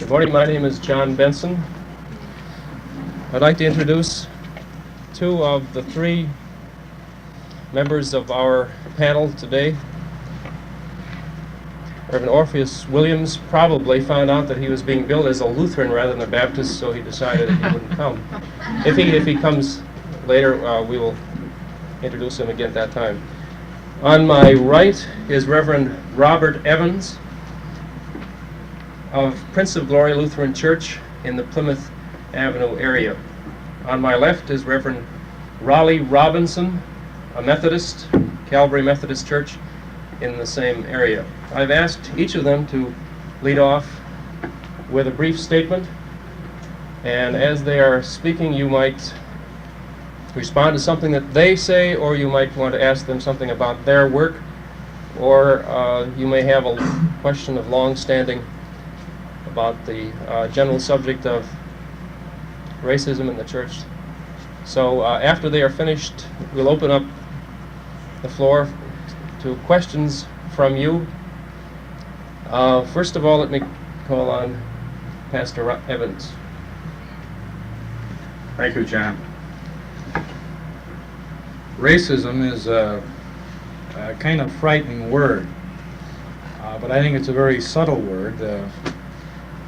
Good morning, my name is John Benson. I'd like to introduce two of the three members of our panel today. Reverend Orpheus Williams probably found out that he was being billed as a Lutheran rather than a Baptist, so he decided that he wouldn't come. If he comes later, we will introduce him again at that time. On my right is Reverend Robert Evans of Prince of Glory Lutheran Church in the Plymouth Avenue area. On my left is Reverend Rollie Robinson, a Methodist, Calvary Methodist Church in the same area. I've asked each of them to lead off with a brief statement, and as they are speaking, you might respond to something that they say, or you might want to ask them something about their work, or you may have a question of long-standing about the general subject of racism in the church. So after they are finished, we'll open up the floor to questions from you. First of all, let me call on Pastor Evans. Thank you, John. Racism is a kind of frightening word, but I think it's a very subtle word.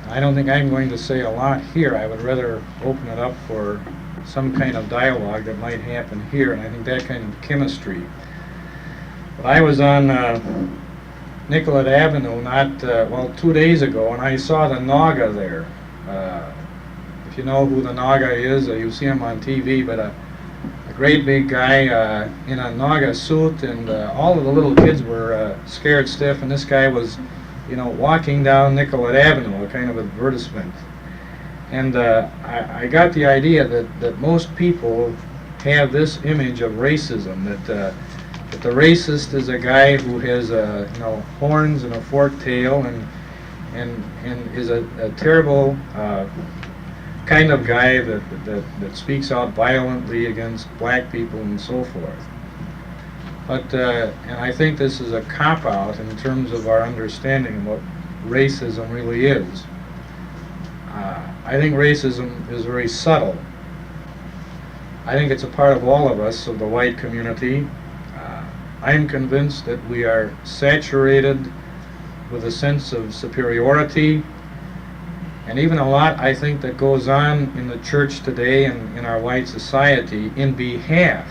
I don't think I'm going to say a lot here. I would rather open it up for some kind of dialogue that might happen here, and I think that kind of chemistry. But I was on Nicollet Avenue 2 days ago, and I saw the Naga there. If you know who the Naga is, you see him on TV, but a great big guy in a Naga suit, and all of the little kids were scared stiff, and this guy was, walking down Nicollet Avenue, a kind of advertisement. And I got the idea that most people have this image of racism, that the racist is a guy who has horns and a forked tail and is a terrible kind of guy that speaks out violently against black people and so forth. But and I think this is a cop-out in terms of our understanding of what racism really is. I think racism is very subtle. I think it's a part of all of us, of the white community. I am convinced that we are saturated with a sense of superiority, and even a lot, I think, that goes on in the church today and in our white society in behalf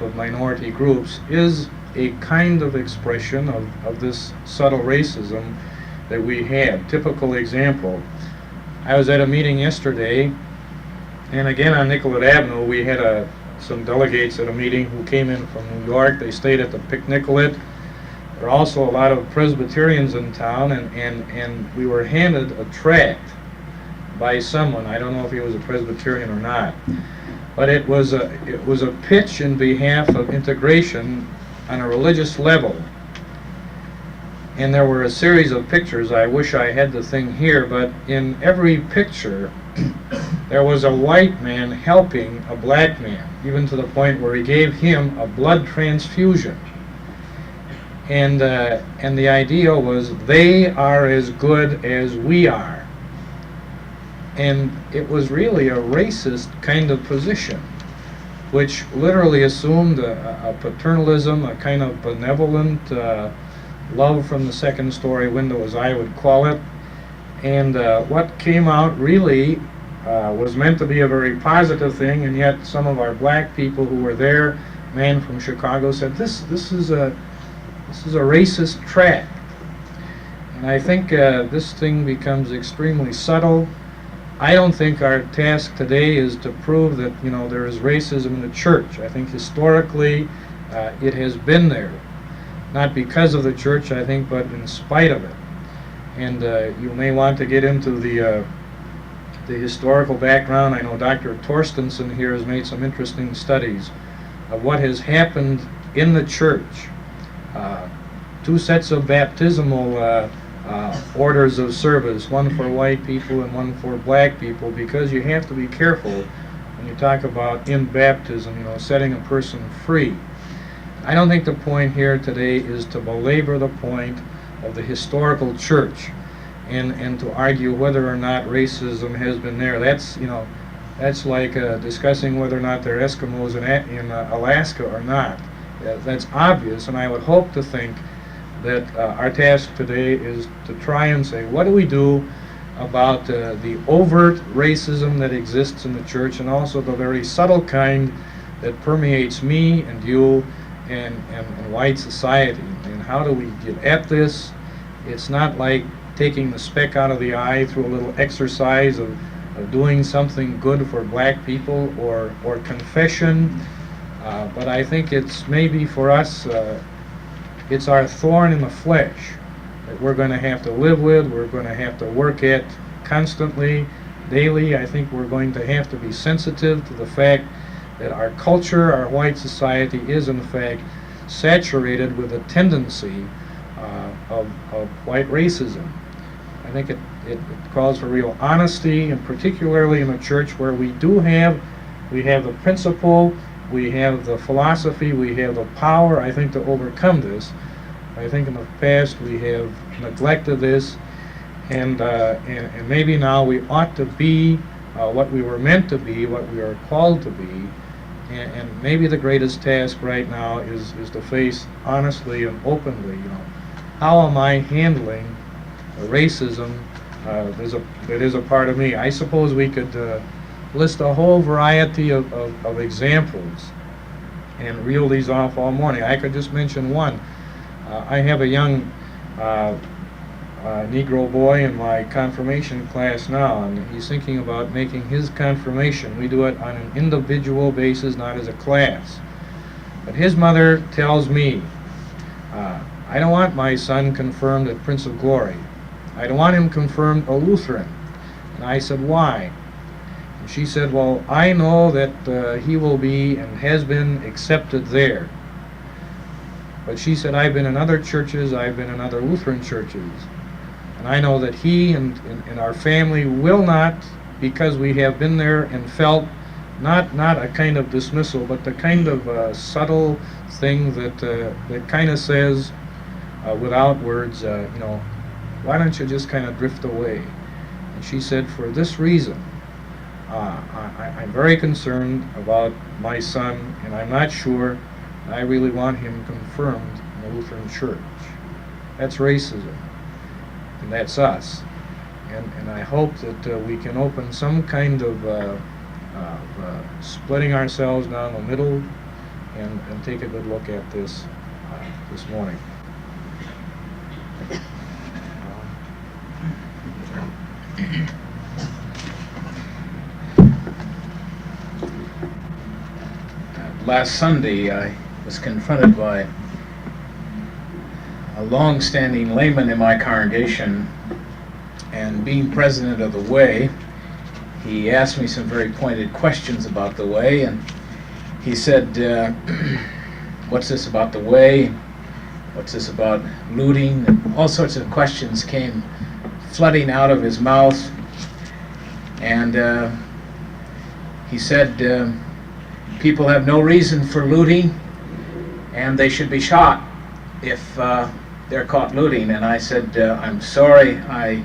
of minority groups is a kind of expression of this subtle racism that we have. Typical example, I was at a meeting yesterday, and again on Nicollet Avenue, we had some delegates at a meeting who came in from New York. They stayed at the Nicollet. There are also a lot of Presbyterians in town, and we were handed a tract by someone. I don't know if he was a Presbyterian or not, but it was a pitch in behalf of integration on a religious level. And there were a series of pictures. I wish I had the thing here, but in every picture there was a white man helping a black man, even to the point where he gave him a blood transfusion. And the idea was they are as good as we are. And it was really a racist kind of position, which literally assumed a paternalism, a kind of benevolent love from the second story window, as I would call it. And what came out really was meant to be a very positive thing, and yet some of our black people who were there, a man from Chicago, said this is a racist tract. And I think this thing becomes extremely subtle. I don't think our task today is to prove that there is racism in the church. I think historically it has been there, not because of the church, I think, but in spite of it. And you may want to get into the historical background. I know Dr. Torstensen here has made some interesting studies of what has happened in the church. 2 sets of baptismal orders of service, one for white people and one for black people, because you have to be careful when you talk about in baptism, setting a person free. I don't think the point here today is to belabor the point of the historical church. and to argue whether or not racism has been there. That's like discussing whether or not they're Eskimos in Alaska or not. That's obvious, and I would hope to think that our task today is to try and say, what do we do about the overt racism that exists in the church, and also the very subtle kind that permeates me and you and white society. And how do we get at this? It's not like taking the speck out of the eye through a little exercise of doing something good for black people or confession, but I think it's maybe for us, it's our thorn in the flesh that we're going to have to live with, we're going to have to work at constantly, daily. I think we're going to have to be sensitive to the fact that our culture, our white society, is in fact saturated with a tendency of white racism. I think it calls for real honesty, and particularly in a church where we have the principle, we have the philosophy, we have the power, I think, to overcome this. I think in the past we have neglected this, and maybe now we ought to be what we were meant to be, what we are called to be, and maybe the greatest task right now is to face honestly and openly, how am I handling racism that is a part of me? I suppose we could list a whole variety of examples and reel these off all morning. I could just mention one. I have a young Negro boy in my confirmation class now, and he's thinking about making his confirmation. We do it on an individual basis, not as a class. But his mother tells me, I don't want my son confirmed at Prince of Glory. I don't want him confirmed a Lutheran. And I said, why? And she said, well, I know that he will be and has been accepted there. But she said, I've been in other churches, I've been in other Lutheran churches, and I know that he and our family will not, because we have been there and felt not a kind of dismissal, but the kind of subtle thing that kind of says, without words, why don't you just kind of drift away? And she said, for this reason, I'm very concerned about my son, and I'm not sure I really want him confirmed in the Lutheran Church. That's racism, and that's us. And I hope that we can open some kind of splitting ourselves down the middle and take a good look at this this morning. Last Sunday, I was confronted by a long-standing layman in my congregation, and being president of the Way, he asked me some very pointed questions about the Way, and he said, what's this about the Way? What's this about looting? And all sorts of questions came flooding out of his mouth, and he said, people have no reason for looting, and they should be shot if they're caught looting. And I said, I'm sorry, I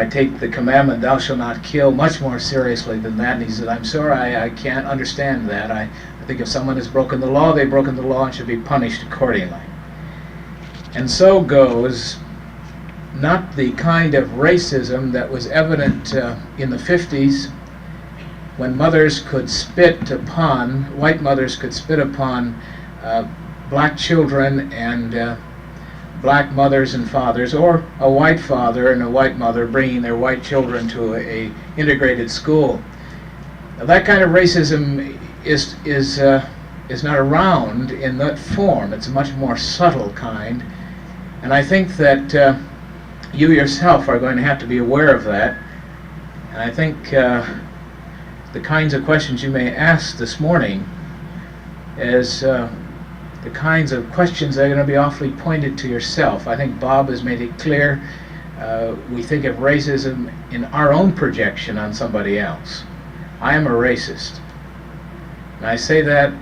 take the commandment, thou shalt not kill, much more seriously than that. And he said, I'm sorry, I can't understand that. I think if someone has broken the law, they've broken the law and should be punished accordingly. And so goes not the kind of racism that was evident in the 50s, when mothers could spit upon, white mothers could spit upon black children and black mothers and fathers, or a white father and a white mother bringing their white children to a integrated school. Now, that kind of racism is not around in that form. It's a much more subtle kind, and I think that you yourself are going to have to be aware of that. And I think the kinds of questions you may ask this morning is the kinds of questions that are going to be awfully pointed to yourself. I think Bob has made it clear. We think of racism in our own projection on somebody else. I am a racist. And I say that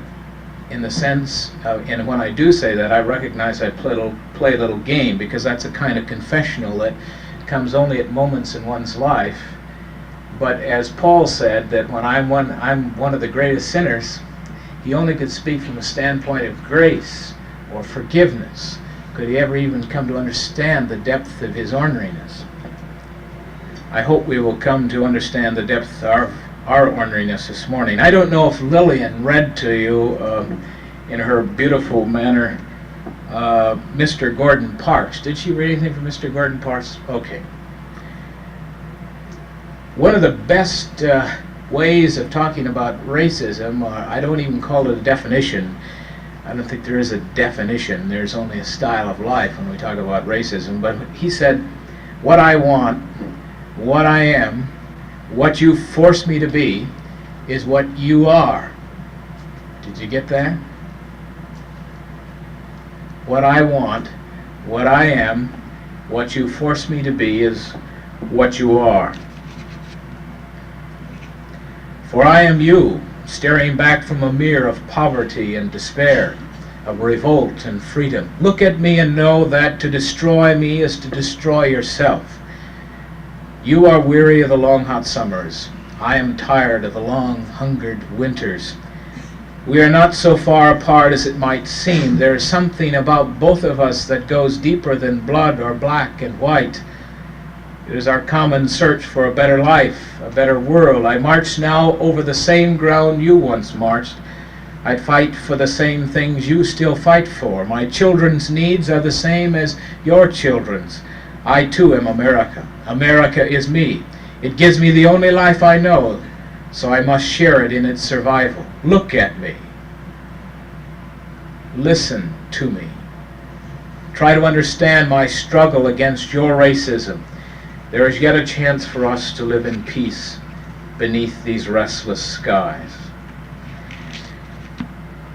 in the sense of, and when I do say that, I recognize I play a little game, because that's a kind of confessional that comes only at moments in one's life. But as Paul said, that when I'm one of the greatest sinners, he only could speak from a standpoint of grace or forgiveness. Could he ever even come to understand the depth of his orneriness? I hope we will come to understand the depth of our orneriness this morning. I don't know if Lillian read to you in her beautiful manner Mr. Gordon Parks. Did she read anything from Mr. Gordon Parks? Okay. One of the best ways of talking about racism, I don't even call it a definition. I don't think there is a definition. There's only a style of life when we talk about racism. But he said, what I want, what I am, what you force me to be, is what you are. Did you get that? What I want, what I am, what you force me to be is what you are. For I am you, staring back from a mirror of poverty and despair, of revolt and freedom. Look at me and know that to destroy me is to destroy yourself. You are weary of the long hot summers. I am tired of the long hungered winters. We are not so far apart as it might seem. There is something about both of us that goes deeper than blood or black and white. It is our common search for a better life, a better world. I march now over the same ground you once marched. I fight for the same things you still fight for. My children's needs are the same as your children's. I too am America. America is me. It gives me the only life I know, so I must share it in its survival. Look at me. Listen to me. Try to understand my struggle against your racism. There is yet a chance for us to live in peace beneath these restless skies.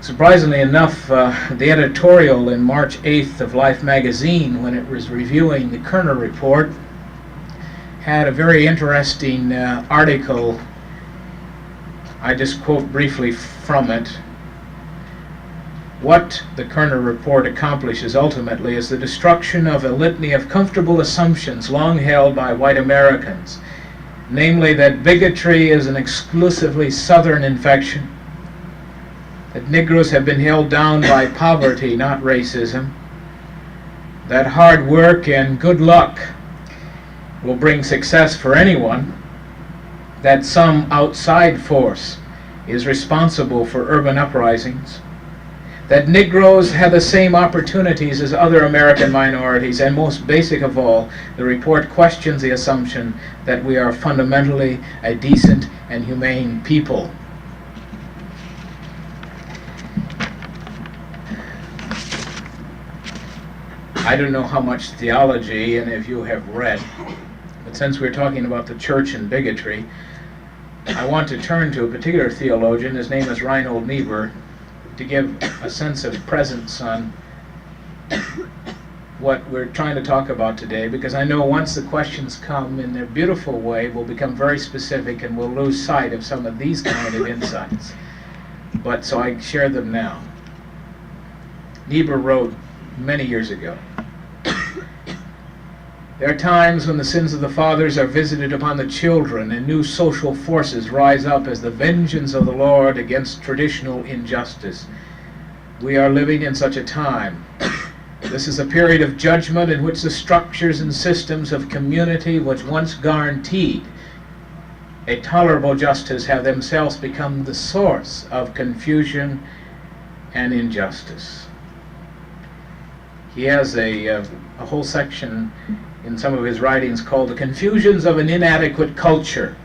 Surprisingly enough, the editorial in March 8th of Life magazine, when it was reviewing the Kerner report, had a very interesting article. I just quote briefly from it. What the Kerner report accomplishes ultimately is the destruction of a litany of comfortable assumptions long held by white Americans, namely that bigotry is an exclusively Southern infection, that Negroes have been held down by poverty, not racism, that hard work and good luck will bring success for anyone, that some outside force is responsible for urban uprisings, that Negroes have the same opportunities as other American minorities, and most basic of all, the report questions the assumption that we are fundamentally a decent and humane people. I don't know how much theology any of you have read, but since we're talking about the church and bigotry, I want to turn to a particular theologian. His name is Reinhold Niebuhr, to give a sense of presence on what we're trying to talk about today, because I know once the questions come in their beautiful way, we'll become very specific and we'll lose sight of some of these kind of insights. But so I share them now. Niebuhr wrote many years ago, there are times when the sins of the fathers are visited upon the children and new social forces rise up as the vengeance of the Lord against traditional injustice. We are living in such a time. This is a period of judgment in which the structures and systems of community which once guaranteed a tolerable justice have themselves become the source of confusion and injustice. He has a whole section in some of his writings called The Confusions of an Inadequate Culture.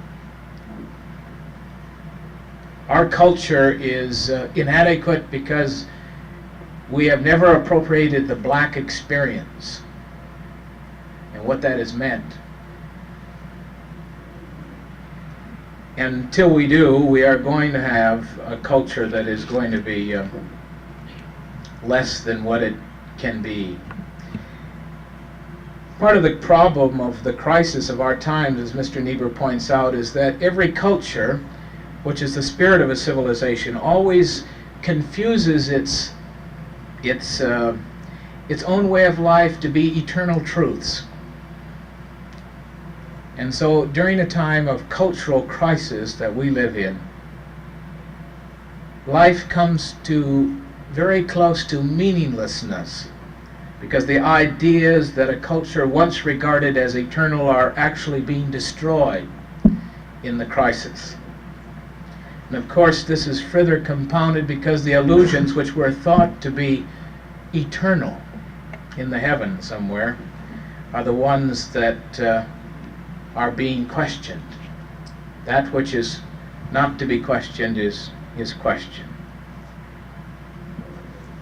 Our culture is inadequate because we have never appropriated the black experience and what that has meant. And until we do, we are going to have a culture that is going to be less than what it can be. Part of the problem of the crisis of our times, as Mr. Niebuhr points out, is that every culture, which is the spirit of a civilization, always confuses its own way of life to be eternal truths. And so during a time of cultural crisis that we live in, life comes to very close to meaninglessness, because the ideas that a culture once regarded as eternal are actually being destroyed in the crisis. And of course, this is further compounded because the illusions which were thought to be eternal in the heavens somewhere are the ones that are being questioned. That which is not to be questioned is questioned.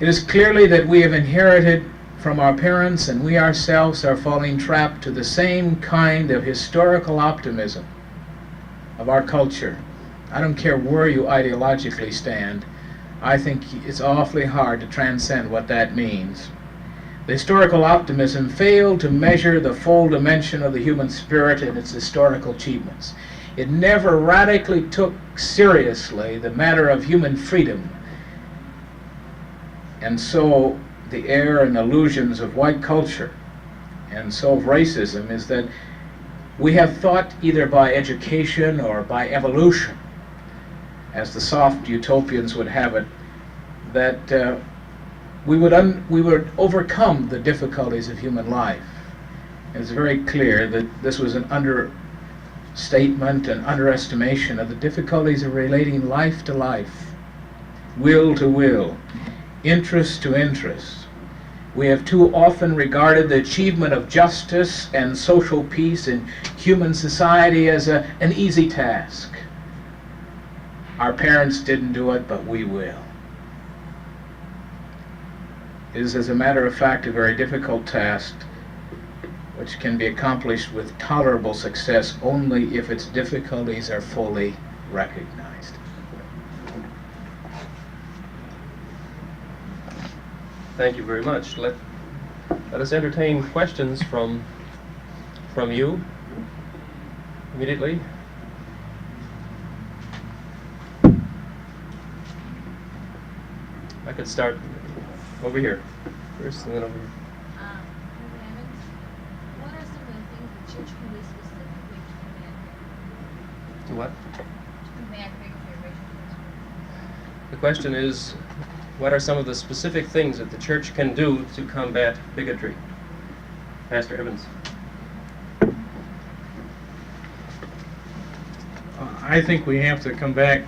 It is clearly that we have inherited from our parents, and we ourselves are falling trapped to the same kind of historical optimism of our culture. I don't care where you ideologically stand. I think it's awfully hard to transcend what that means. The historical optimism failed to measure the full dimension of the human spirit and its historical achievements. It never radically took seriously the matter of human freedom. And so the error and illusions of white culture and so of racism is that we have thought, either by education or by evolution, as the soft utopians would have it, that we would overcome the difficulties of human life. It's very clear that this was an understatement and underestimation of the difficulties of relating life to life, will to will, interest to interest. We have too often regarded the achievement of justice and social peace in human society as an easy task. Our parents didn't do it, but we will. It is, as a matter of fact, a very difficult task which can be accomplished with tolerable success only if its difficulties are fully recognized. Thank you very much. Let us entertain questions from you immediately. I could start over here first, and then over here. Reverend Evans, what are some of the things the church can do specifically to To what? combat bigotry or racial discrimination? The question is, what are some of the specific things that the church can do to combat bigotry? Pastor Evans. I think we have to come back,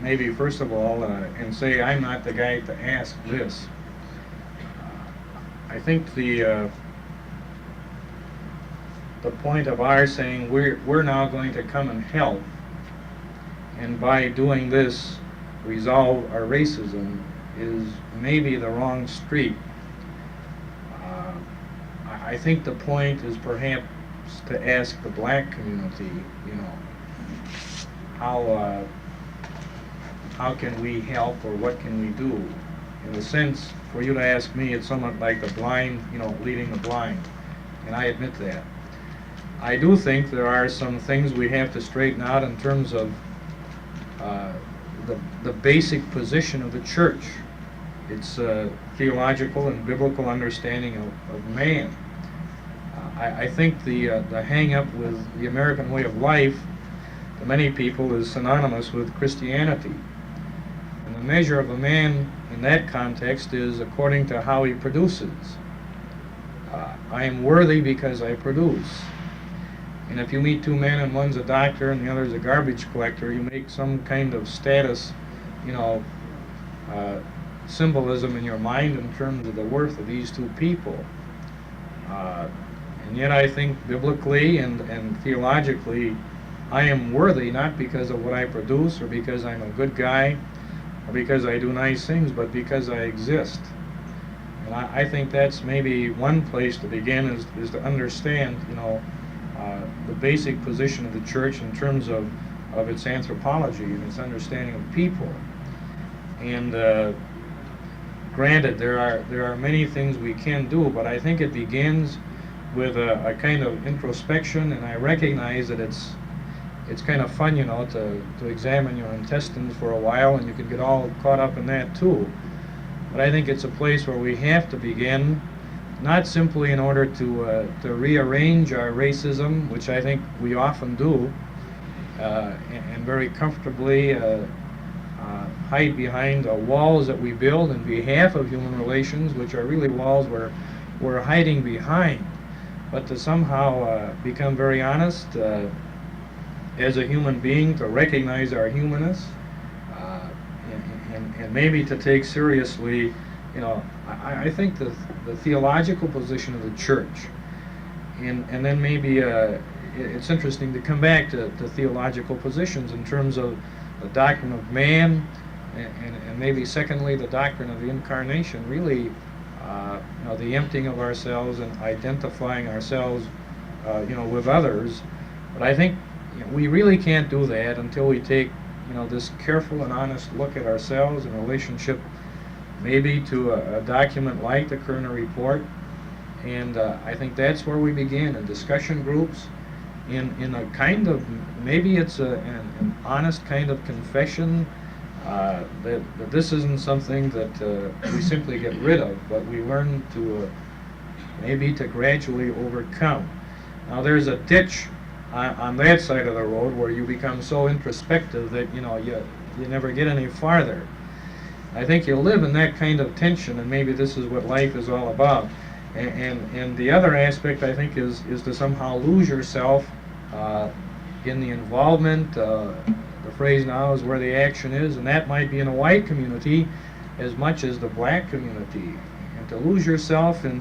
maybe first of all, and say I'm not the guy to ask this. I think the point of our saying we're now going to come and help, and by doing this resolve our racism, is maybe the wrong street. I think the point is perhaps to ask the black community, how can we help, or what can we do? In a sense, for you to ask me, it's somewhat like the blind, leading the blind, and I admit that. I do think there are some things we have to straighten out in terms of the basic position of the church, its theological and biblical understanding of man. I think the hang-up with the American way of life to many people is synonymous with Christianity. And the measure of a man in that context is according to how he produces. I am worthy because I produce. And if you meet two men and one's a doctor and the other's a garbage collector, you make some kind of status, symbolism in your mind in terms of the worth of these two people. And yet I think biblically and theologically, I am worthy not because of what I produce or because I'm a good guy or because I do nice things, but because I exist. And I think that's maybe one place to begin is to understand, the basic position of the church in terms of its anthropology and its understanding of people. And granted, there are many things we can do, but I think it begins with a kind of introspection, and I recognize that it's kind of fun, to examine your intestines for a while, and you can get all caught up in that too. But I think it's a place where we have to begin not simply in order to rearrange our racism, which I think we often do, and very comfortably hide behind walls that we build in behalf of human relations, which are really walls we're hiding behind, but to somehow become very honest as a human being, to recognize our humanness, and maybe to take seriously, I think the theological position of the church, and then maybe it's interesting to come back to theological positions in terms of the doctrine of man, and maybe secondly the doctrine of the incarnation, really the emptying of ourselves and identifying ourselves with others. But I think we really can't do that until we take this careful and honest look at ourselves in relationship maybe to a document like the Kerner Report, and I think that's where we begin, in discussion groups, in a kind of, maybe it's an honest kind of confession that this isn't something that we simply get rid of, but we learn to maybe to gradually overcome. Now there's a ditch on that side of the road where you become so introspective that you never get any farther. I think you live in that kind of tension, and maybe this is what life is all about. And the other aspect, I think, is to somehow lose yourself in the involvement. The phrase now is where the action is, and that might be in a white community as much as the black community. And to lose yourself in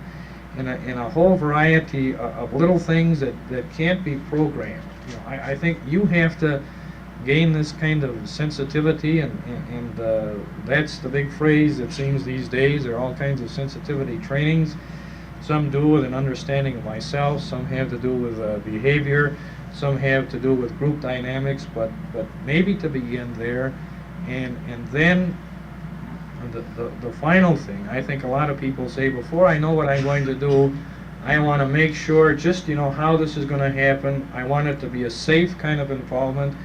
a whole variety of little things that can't be programmed. I think you have to gain this kind of sensitivity, and that's the big phrase it seems these days. There are all kinds of sensitivity trainings. Some do with an understanding of myself, some have to do with behavior, some have to do with group dynamics, but maybe to begin there, and then the final thing, I think a lot of people say, before I know what I'm going to do, I want to make sure just how this is going to happen. I want it to be a safe kind of involvement,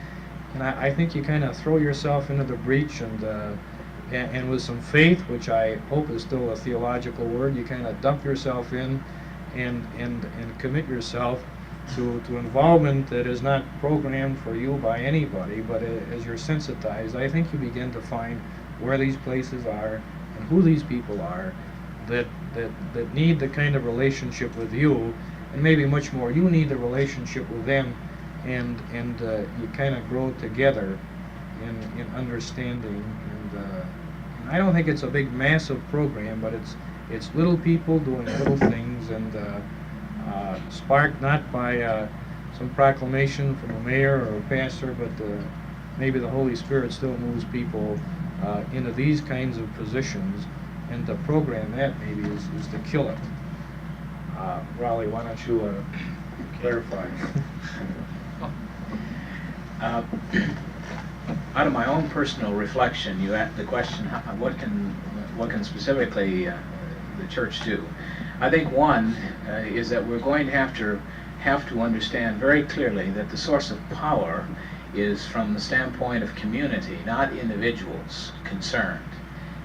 and I think you kind of throw yourself into the breach, and with some faith, which I hope is still a theological word, you kind of dump yourself in and commit yourself to involvement that is not programmed for you by anybody, but as you're sensitized, I think you begin to find where these places are and who these people are that need the kind of relationship with you, and maybe much more, you need the relationship with them, and you kind of grow together in understanding, and I don't think it's a big massive program, but it's little people doing little things, and sparked not by some proclamation from a mayor or a pastor, but maybe the Holy Spirit still moves people into these kinds of positions, and to program that maybe is to kill it. Rollie, why don't you clarify? Out of my own personal reflection, you asked the question, what can specifically the church do? I think one is that we're going to have to understand very clearly that the source of power is from the standpoint of community, not individuals concerned.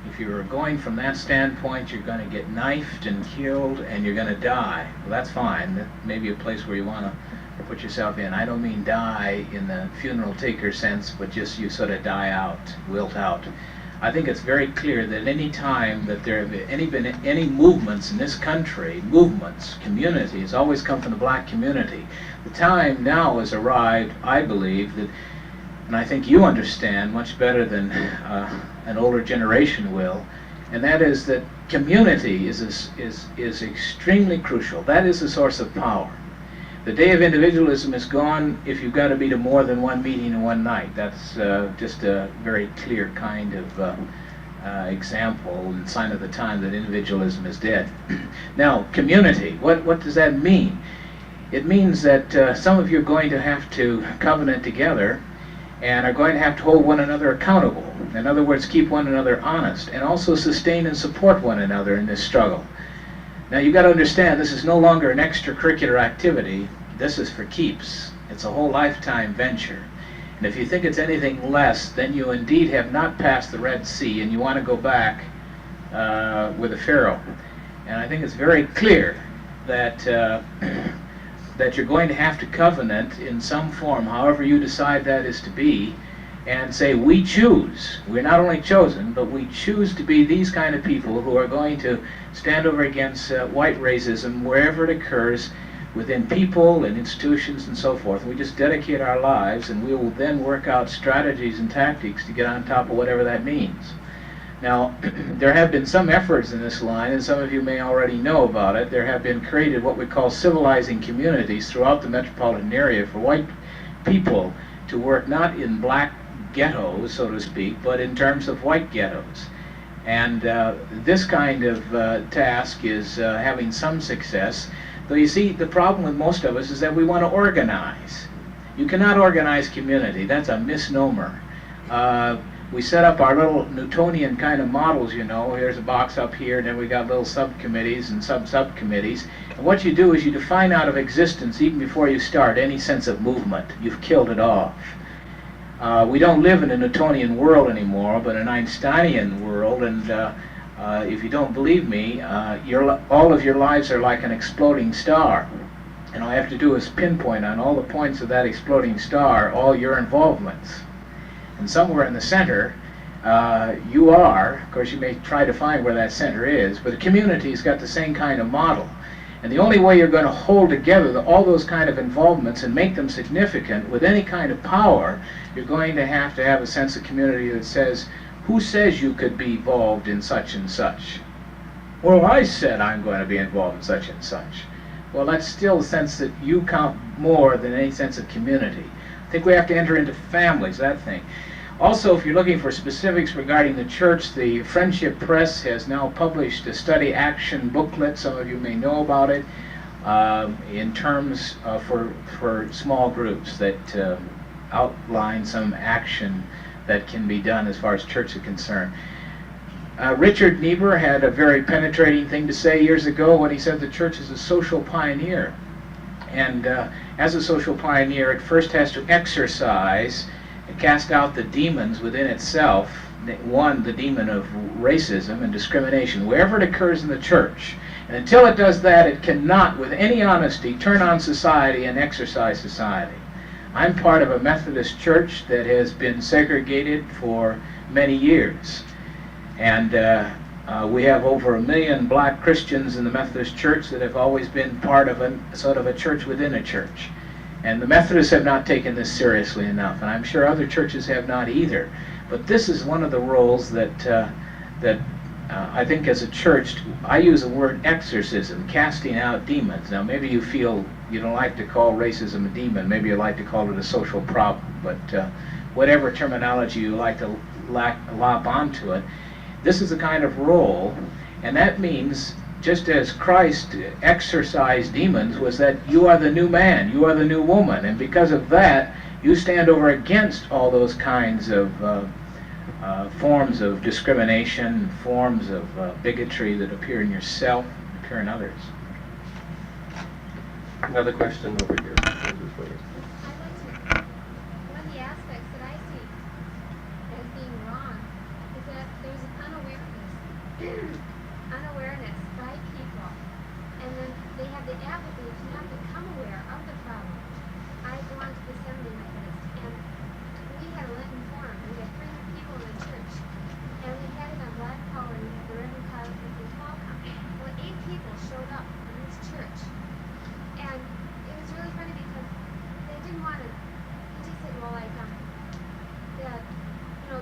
If you're going from that standpoint, you're going to get knifed and killed, and you're going to die. Well, that's fine. That may be a place where you want to put yourself in. I don't mean die in the funeral taker sense, but just you sort of die out, wilt out. I think it's very clear that any time that there have been any movements in this country, communities, always come from the black community. The time now has arrived, I believe, that, and I think you understand much better than an older generation will, and that is that community is extremely crucial. That is the source of power. The day of individualism is gone if you've got to be to more than one meeting in one night. That's just a very clear kind of example and sign of the time that individualism is dead. Now, community, what does that mean? It means that some of you are going to have to covenant together and are going to have to hold one another accountable. In other words, keep one another honest, and also sustain and support one another in this struggle. Now, you've got to understand, this is no longer an extracurricular activity. This is for keeps. It's a whole lifetime venture. And if you think it's anything less, then you indeed have not passed the Red Sea, and you want to go back with a Pharaoh. And I think it's very clear that that you're going to have to covenant in some form, however you decide that is to be, and say, we choose. We're not only chosen, but we choose to be these kind of people who are going to stand over against white racism wherever it occurs, within people and institutions and so forth. We just dedicate our lives, and we will then work out strategies and tactics to get on top of whatever that means. Now, there have been some efforts in this line, and some of you may already know about it. There have been created what we call civilizing communities throughout the metropolitan area for white people to work not in black ghettos, so to speak, but in terms of white ghettos. And this kind of task is having some success. Though you see, the problem with most of us is that we want to organize. You cannot organize community. That's a misnomer. We set up our little Newtonian kind of models, you know. Here's a box up here, and then we got little subcommittees and sub-subcommittees. And what you do is you define out of existence, even before you start, any sense of movement. You've killed it off. We don't live in a Newtonian world anymore, but an Einsteinian world, and if you don't believe me, all of your lives are like an exploding star. And all I have to do is pinpoint on all the points of that exploding star all your involvements. And somewhere in the center, you are, of course you may try to find where that center is, but the community's got the same kind of model. And the only way you're going to hold together all those kind of involvements and make them significant with any kind of power, you're going to have a sense of community that says, who says you could be involved in such and such? Well, I said I'm going to be involved in such and such. Well, that's still a sense that you count more than any sense of community. I think we have to enter into families, that thing. Also, if you're looking for specifics regarding the church, the Friendship Press has now published a study action booklet. Some of you may know about it, in terms for small groups that outline some action that can be done as far as church is concerned. Richard Niebuhr had a very penetrating thing to say years ago when he said the church is a social pioneer. And as a social pioneer, it first has to exorcise and cast out the demons within itself. One, the demon of racism and discrimination, wherever it occurs in the church. And until it does that, it cannot, with any honesty, turn on society and exercise society. I'm part of a Methodist church that has been segregated for many years. And we have over 1 million black Christians in the Methodist church that have always been part of a sort of a church within a church. And the Methodists have not taken this seriously enough, and I'm sure other churches have not either. But this is one of the roles that I think as a church, I use the word exorcism, casting out demons. Now maybe you feel you don't like to call racism a demon, maybe you like to call it a social problem, but whatever terminology you like to lop onto it, this is the kind of role, and that means just as Christ exorcised demons was that you are the new man, you are the new woman, and because of that, you stand over against all those kinds of forms of discrimination, forms of bigotry that appear in yourself, appear in others. Another question over here. I'd like to, one of the aspects that I see as being wrong is that there's unawareness by people, and then they have the apathy to not become aware of the problem. I belong to the Assembly Methodist, and we had a Lenten forum. We had 300 people in the church, and we had it on Black Power, and we had the Reverend come. Well, 8 people showed up in this church, and it was really funny because they didn't want to. He just said, well, like that,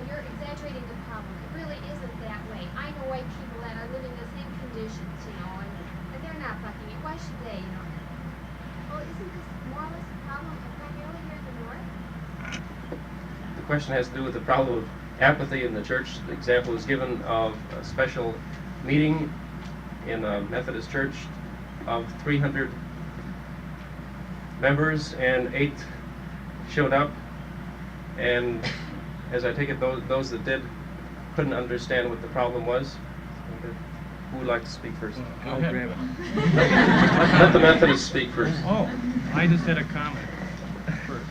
you're exaggerating the problem. It really isn't that way. I know white people that are living the same conditions, and they're not fucking it. Why should they, Well, isn't this more or less a problem primarily here in the North? The question has to do with the problem of apathy in the church. The example was given of a special meeting in a Methodist church of 300 members, and 8 showed up, and as I take it, those that did couldn't understand what the problem was. Who would like to speak first? I'll grab it. Let the Methodists speak first. Oh, I just had a comment first.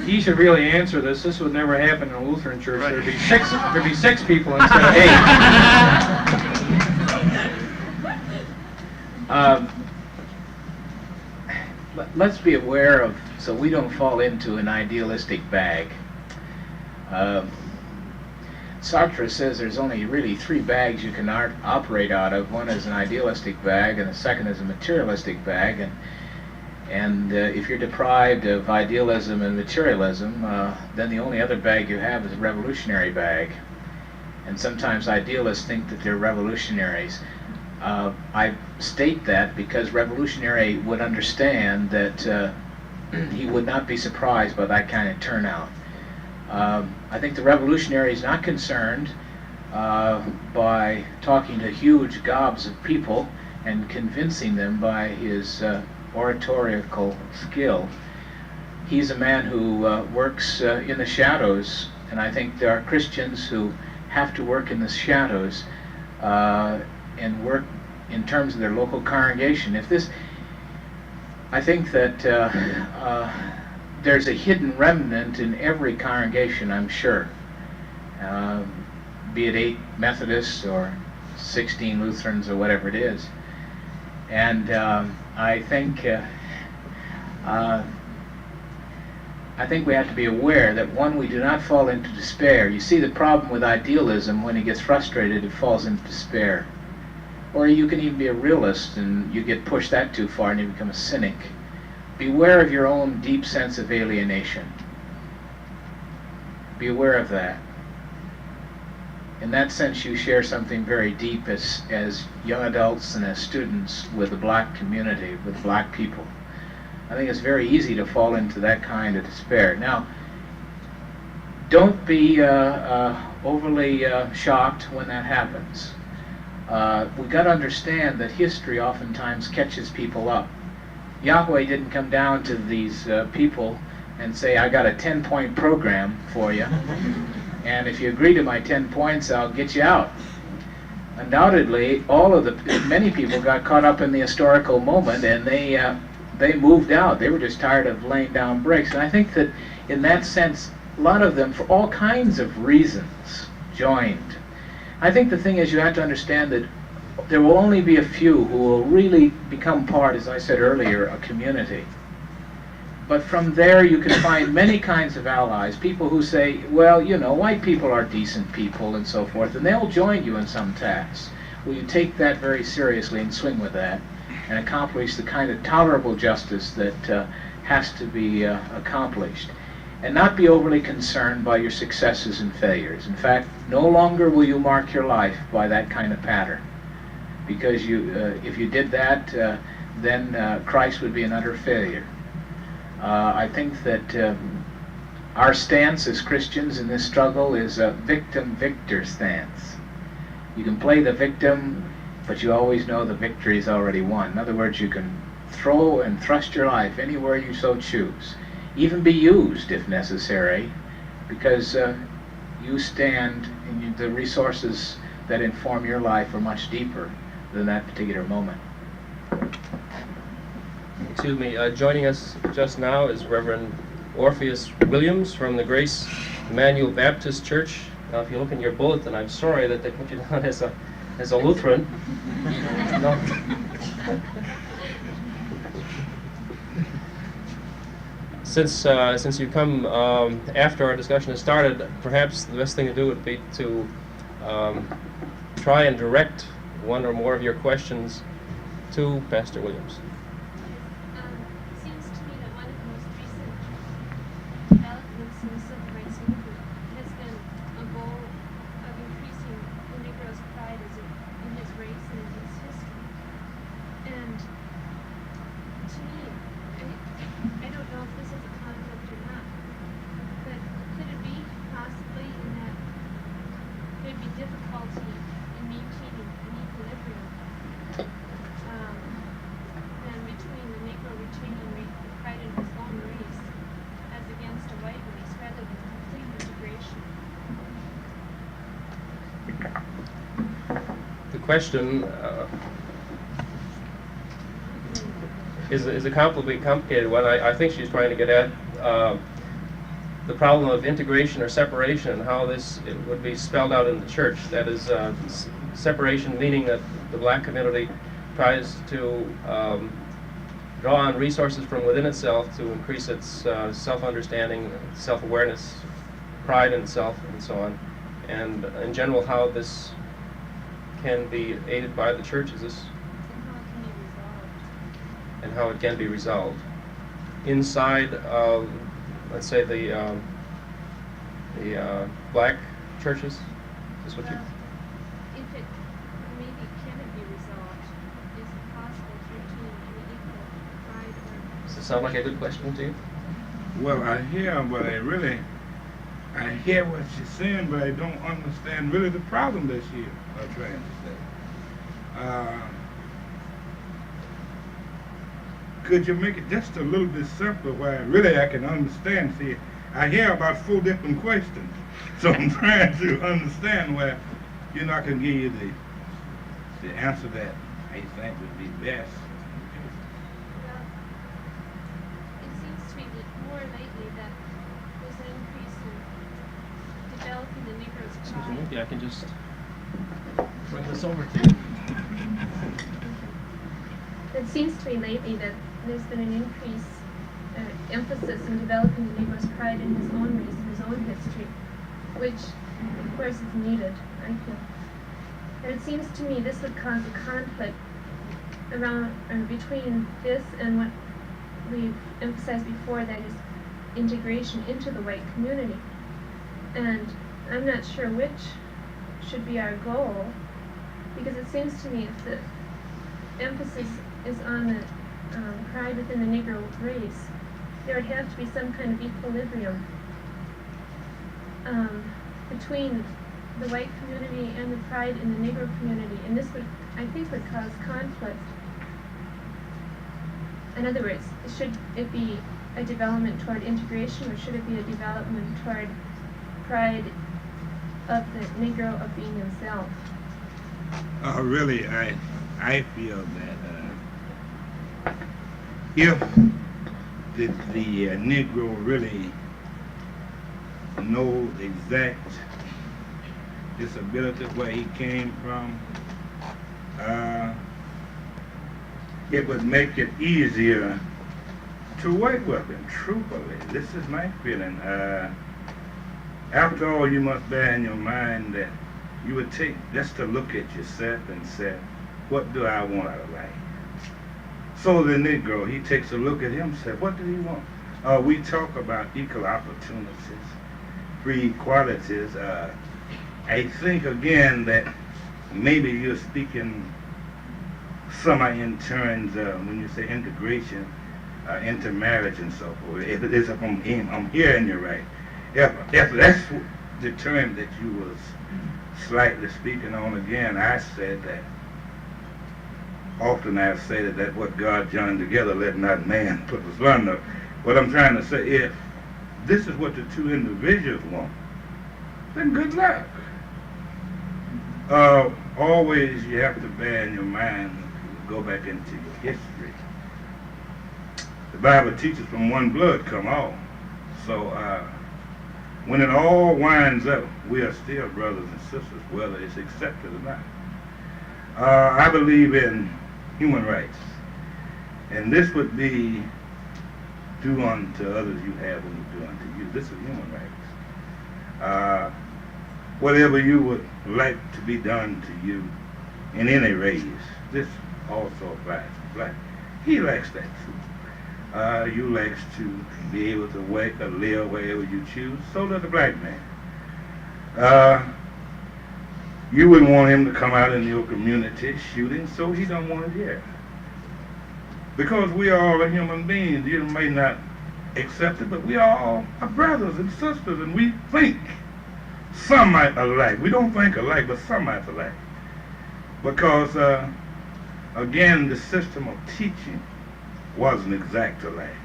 He should really answer this. This would never happen in a Lutheran church. Right. There'd be six people instead of 8. Um, let's be aware of, so we don't fall into an idealistic bag. Sartre says there's only really three bags you can operate out of. One is an idealistic bag, and the second is a materialistic bag. And if you're deprived of idealism and materialism, then the only other bag you have is a revolutionary bag. And sometimes idealists think that they're revolutionaries. I state that because revolutionary would understand that he would not be surprised by that kind of turnout. I think the revolutionary is not concerned by talking to huge gobs of people and convincing them by his oratorical skill. He's a man who works in the shadows, and I think there are Christians who have to work in the shadows and work in terms of their local congregation. I think that there's a hidden remnant in every congregation, I'm sure, be it 8 Methodists or 16 Lutherans or whatever it is. And I think we have to be aware that, one, we do not fall into despair. You see the problem with idealism: when it gets frustrated, it falls into despair. Or you can even be a realist and you get pushed that too far and you become a cynic. Beware of your own deep sense of alienation. Be aware of that. In that sense, you share something very deep as young adults and as students with the black community, with black people. I think it's very easy to fall into that kind of despair. Now, don't be overly shocked when that happens. We've got to understand that history oftentimes catches people up. Yahweh didn't come down to these people and say, I got a 10-point program for you, and if you agree to my 10 points, I'll get you out. Undoubtedly, many people got caught up in the historical moment, and they moved out. They were just tired of laying down bricks. And I think that in that sense, a lot of them, for all kinds of reasons, joined. I think the thing is, you have to understand that there will only be a few who will really become part, as I said earlier, a community. But from there you can find many kinds of allies, people who say, well, you know, white people are decent people and so forth, and they'll join you in some tasks. Will you take that very seriously and swing with that and accomplish the kind of tolerable justice that has to be accomplished? And not be overly concerned by your successes and failures. In fact, no longer will you mark your life by that kind of pattern. Because if you did that, then Christ would be an utter failure. I think that our stance as Christians in this struggle is a victim-victor stance. You can play the victim, but you always know the victory is already won. In other words, you can throw and thrust your life anywhere you so choose. Even be used if necessary, because you stand, and the resources that inform your life are much deeper than that particular moment. Excuse me, joining us just now is Reverend Orpheus Williams from the Grace Immanuel Baptist Church. Now, if you look in your bulletin, I'm sorry that they put you down as a Lutheran. No. Since you come after our discussion has started, perhaps the best thing to do would be to try and direct one or more of your questions to Pastor Williams. It seems to me that one of the most recent developments in the civil rights movement has been a goal of increasing the Negro's pride in his race and in his history. And to me, I don't know if this is a conflict or not, but could it be possibly in that there'd be difficulty in maintaining an equilibrium than between the Negro retaining pride in his own race as against a white race, rather than complete integration? The question is a complicated one. I think she's trying to get at the problem of integration or separation and how it would be spelled out in the church. That is, separation meaning that the black community tries to draw on resources from within itself to increase its self-understanding, self-awareness, pride in itself, and so on. And in general, how this can be aided by the church is this, and how it can be resolved inside, let's say the black churches. Is what you? If it maybe can it be resolved, is it possible to retain any equal pride or? Does it sound like a good question to you? Well, I hear, but I hear what she's saying, but I don't understand really the problem that she's trying to say. Could you make it just a little bit simpler where really I can understand? See, I hear about 4 different questions, so I'm trying to understand where, you know, I can give you the answer that I think would be best. Well, it seems to me that more lately that there's an increase in developing the Negro's Excuse me, pride. maybe I can just bring this over to you. It seems to me lately that there's been an increase, emphasis in developing the Negro's pride in his own race and his own history, which, of course, is needed, I feel. And it seems to me this would cause a conflict around or between this and what we've emphasized before, that is integration into the white community. And I'm not sure which should be our goal, because it seems to me if the emphasis is on the pride within the Negro race, there would have to be some kind of equilibrium between the white community and the pride in the Negro community, and this would, I think, would cause conflict. In other words, should it be a development toward integration, or should it be a development toward pride of the Negro of being himself? Really, I feel that if the Negro really knows exact disability where he came from, it would make it easier to work with him, truthfully. This is my feeling. After all, you must bear in your mind that you would take just a look at yourself and say, what do I want out of life? So the Negro, he takes a look at himself. What do he want? We talk about equal opportunities, free equalities. I think, again, that maybe you're speaking semi in terms when you say integration, intermarriage and so forth. If I'm hearing you right. If that's the term that you was slightly speaking on, again, I said that often I've said that what God joined together, let not man put asunder. What I'm trying to say, if this is what the two individuals want, then good luck. Always you have to bear in your mind, go back into your history. The Bible teaches from one blood come all. So when it all winds up, we are still brothers and sisters, whether it's accepted or not. I believe in human rights, and this would be do unto others you have when you do unto you. This is human rights. Whatever you would like to be done to you in any race, this also applies to black. He lacks that too. You lacks to be able to work or live wherever you choose. So does the black man. You wouldn't want him to come out in your community shooting, so he don't want it here. Because we are all human beings. You may not accept it, but we are all brothers and sisters, and we think somewhat alike. We don't think alike, but somewhat alike. Because, again, the system of teaching wasn't exact alike.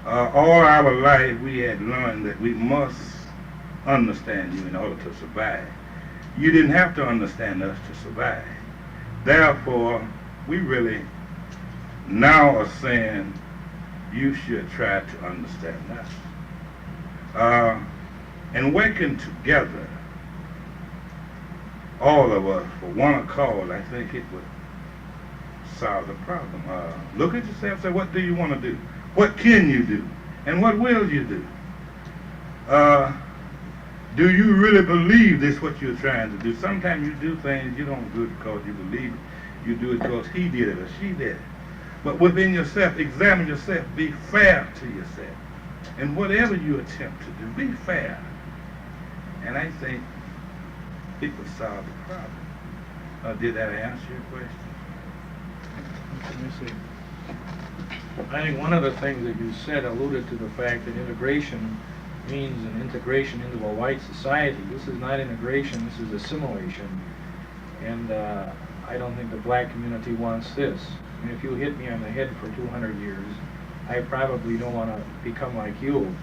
All our life we had learned that we must understand you in order to survive. You didn't have to understand us to survive. Therefore, we really now are saying you should try to understand us. And working together, all of us, for one accord, I think it would solve the problem. Look at yourself, say, what do you want to do? What can you do? And what will you do? Do you really believe this, what you're trying to do? Sometimes you do things you don't do it because you believe it. You do it because he did it or she did it. But within yourself, examine yourself. Be fair to yourself. And whatever you attempt to do, be fair. And I think it would solve the problem. Did that answer your question? Let me see. I think one of the things that you said alluded to the fact that integration means an integration into a white society. This is not integration, this is assimilation. And I don't think the black community wants this. I mean, if you hit me on the head for 200 years, I probably don't want to become like you.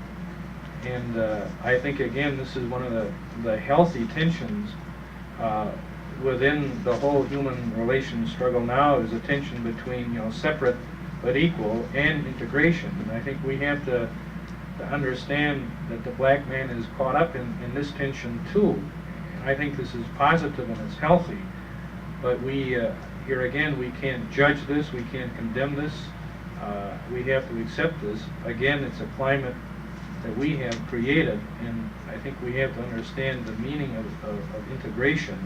And I think, again, this is one of the healthy tensions within the whole human relations struggle now, is a tension between, separate but equal and integration. And I think we have to understand that the black man is caught up in this tension too. I think this is positive and it's healthy, but we, here again, we can't judge this, we can't condemn this, we have to accept this. Again, it's a climate that we have created, and I think we have to understand the meaning of integration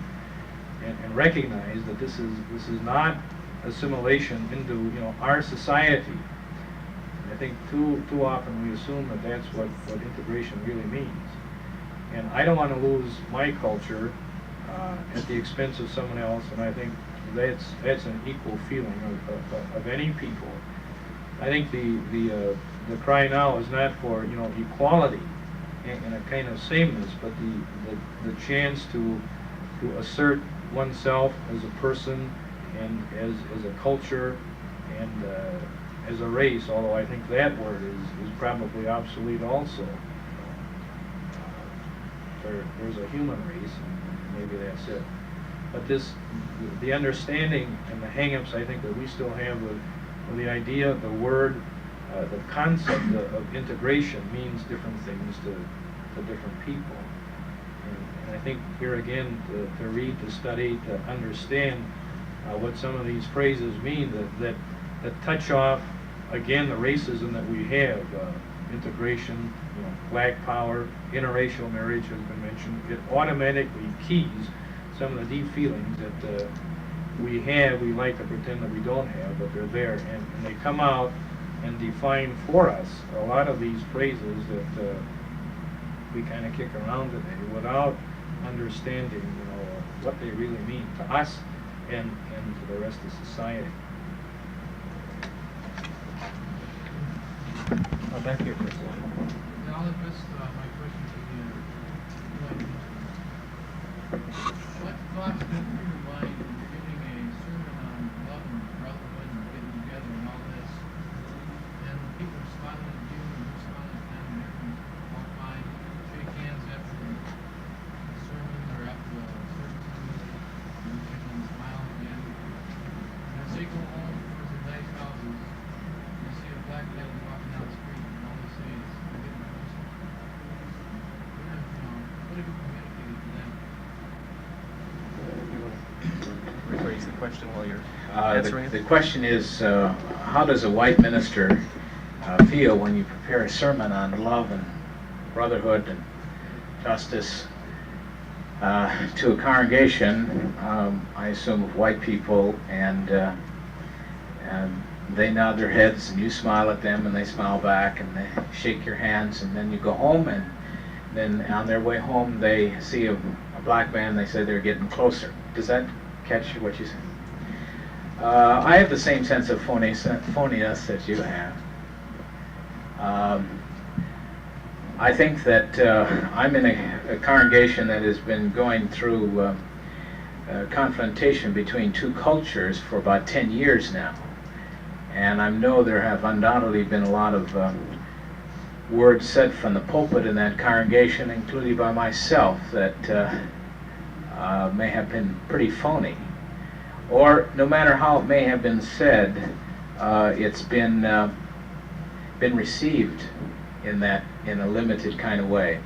and recognize that this is not assimilation into our society. I think too often we assume that that's what integration really means. And I don't want to lose my culture at the expense of someone else, and I think that's an equal feeling of any people. I think the cry now is not for equality and a kind of sameness, but the chance to assert oneself as a person and as a culture and as a race, although I think that word is probably obsolete also. There's a human race, and maybe that's it. But the understanding and the hang-ups I think that we still have with the idea, the word, the concept of integration means different things to different people. And I think here again, to read, to study, to understand what some of these phrases mean that touch off, again, the racism that we have, integration, black power, interracial marriage has been mentioned. It automatically keys some of the deep feelings that we have, we like to pretend that we don't have, but they're there, and they come out and define for us a lot of these phrases that we kind of kick around today without understanding, what they really mean to us and to the rest of society. Back here, please. Yeah, I'll address my question to the what thoughts go through your mind when you're giving a sermon on love and brotherhood and getting together and all this, and people are smiling at you and you're smiling at them and everything's all fine, shake hands after the sermon or after a service and you can smile again. And as they go home towards their nice houses, you see a black lady walking down the street and all they say is, "I'm getting closer." What have you communicated to them? Rephrase the question while you're answering The it. question is, how does a white minister feel when you prepare a sermon on love and brotherhood and justice to a congregation, I assume, of white people, and they nod their heads and you smile at them and they smile back and they shake your hands, and then you go home, and then on their way home they see a black man, they say they're getting closer. Does that catch what you say? I have the same sense of phoniness that you have. I think that I'm in a congregation that has been going through confrontation between two cultures for about 10 years now. And I know there have undoubtedly been a lot of words said from the pulpit in that congregation, including by myself, that may have been pretty phony. Or no matter how it may have been said, it's been received in a limited kind of way.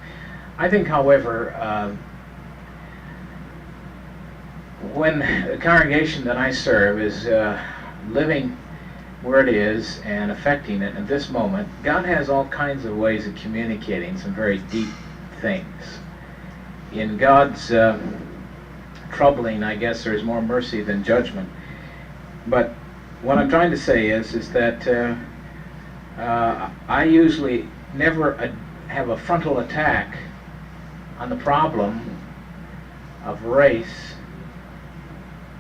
I think, however, when the congregation that I serve is living where it is and affecting it at this moment. God has all kinds of ways of communicating some very deep things. In God's troubling, I guess there's more mercy than judgment. But what I'm trying to say is that I usually never have a frontal attack on the problem of race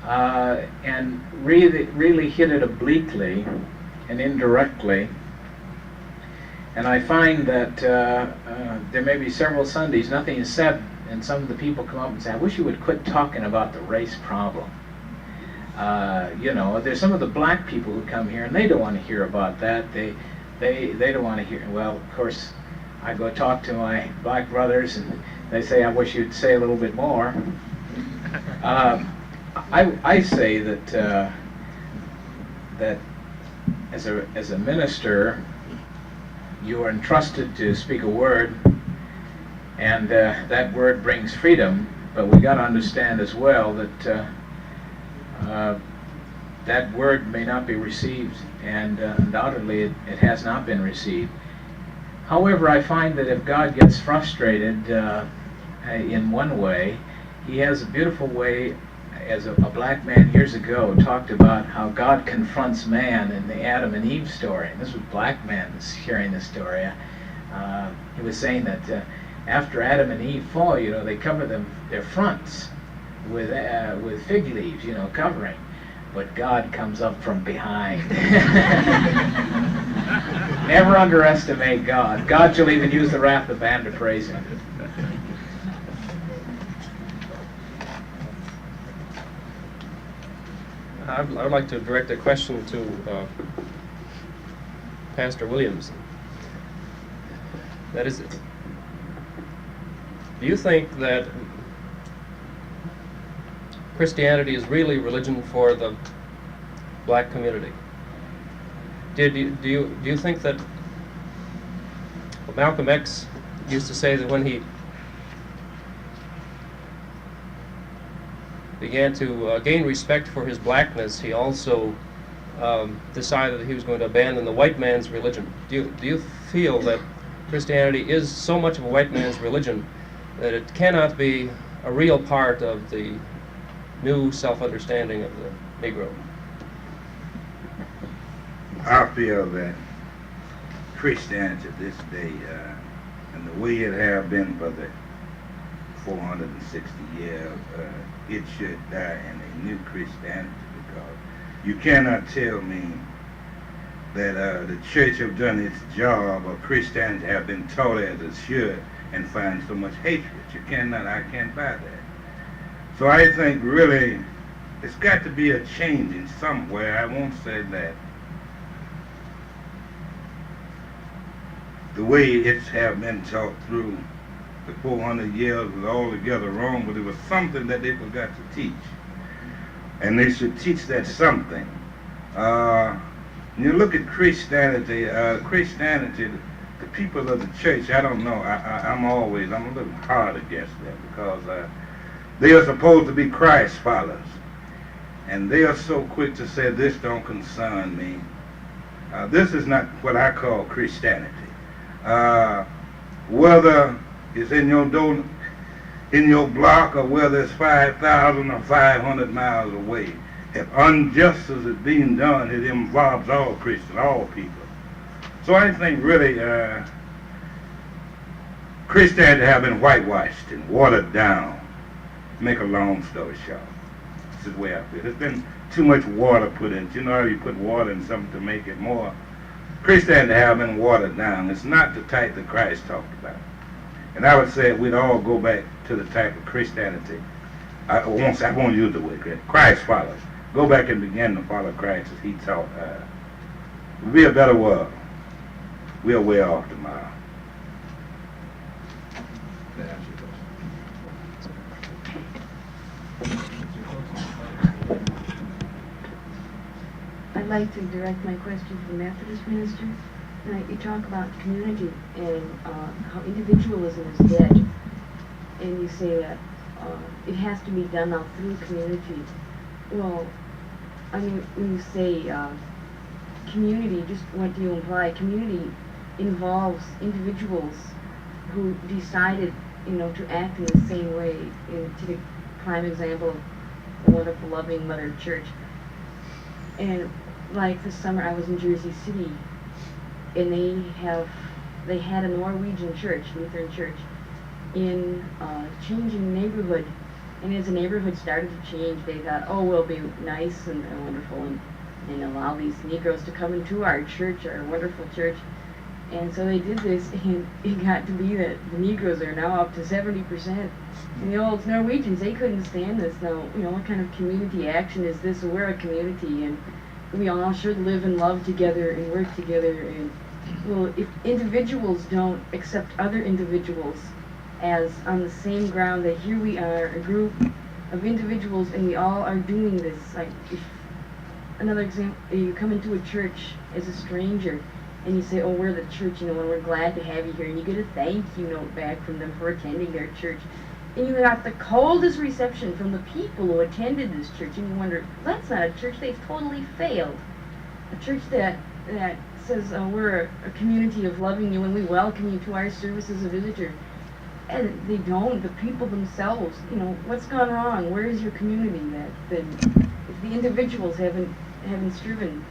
and really hit it obliquely and indirectly. And I find that there may be several Sundays nothing is said, and some of the people come up and say, I wish you would quit talking about the race problem. You know, there's some of the black people who come here and they don't want to hear about that. They don't want to hear. Well, of course, I go talk to my black brothers and they say, I wish you'd say a little bit more. I say that that as a minister, you are entrusted to speak a word, and that word brings freedom. But we got to understand as well that that word may not be received, and undoubtedly it has not been received. However, I find that if God gets frustrated in one way, He has a beautiful way. As a black man years ago talked about how God confronts man in the Adam and Eve story. And this was a black man sharing this story. He was saying that after Adam and Eve fall, you know, they cover their fronts with fig leaves, you know, covering. But God comes up from behind. Never underestimate God. God shall even use the wrath of man to praise Him. I would like to direct a question to Pastor Williams. That is, do you think that Christianity is really religion for the black community? Do you think that Malcolm X used to say that when he began to gain respect for his blackness, he also decided that he was going to abandon the white man's religion? Do you feel that Christianity is so much of a white man's religion that it cannot be a real part of the new self-understanding of the Negro? I feel that Christianity this day, and the way it have been for the 460 years, it should die in a new Christianity, because you cannot tell me that the church have done its job, or Christianity have been taught as it should, and find so much hatred. I can't buy that. So I think really it's got to be a change in somewhere. I won't say that the way it's have been taught through the 400 years was altogether wrong, but it was something that they forgot to teach. And they should teach that something. You look at Christianity, the people of the church, I don't know, I'm a little hard against that, because they are supposed to be Christ followers. And they are so quick to say, this don't concern me. This is not what I call Christianity. Whether it's in your block, or whether it's 5,000 or 500 miles away, if injustice is being done, it involves all Christians, all people. So I think really Christianity have been whitewashed and watered down. Make a long story short, this is the way I feel. There's been too much water put in. You know how you put water in something to make it more? Christianity have been watered down. It's not the type that Christ talked about. And I would say we'd all go back to the type of Christianity. I won't use the word Christ followers. Go back and begin to follow Christ as He taught. It would be a better world. We are way off tomorrow. I'd like to direct my question to the Methodist minister. You talk about community and how individualism is dead, and you say that it has to be done now through community. Well, I mean, when you say community, just what do you imply? Community involves individuals who decided, to act in the same way. To the prime example of a wonderful, loving Mother Church. And like this summer, I was in Jersey City, and they had a Norwegian church, Lutheran church, in a changing neighborhood. And as the neighborhood started to change, they thought, oh, we'll be nice and wonderful and allow these Negroes to come into our church, our wonderful church. And so they did this, and it got to be that the Negroes are now up to 70%. And the old Norwegians, they couldn't stand this. Now, what kind of community action is this? We're a community, and we all should live and love together and work together. And, well, if individuals don't accept other individuals as on the same ground, that here we are, a group of individuals, and we all are doing this. Like, if, another example, you come into a church as a stranger, and you say, oh, we're the church, and we're glad to have you here, and you get a thank you note back from them for attending their church. And you got the coldest reception from the people who attended this church, and you wonder, that's not a church, they've totally failed. A church that says, we're a community of loving you, and we welcome you to our service as a visitor. And they don't. The people themselves, what's gone wrong? Where is your community? That if the individuals haven't striven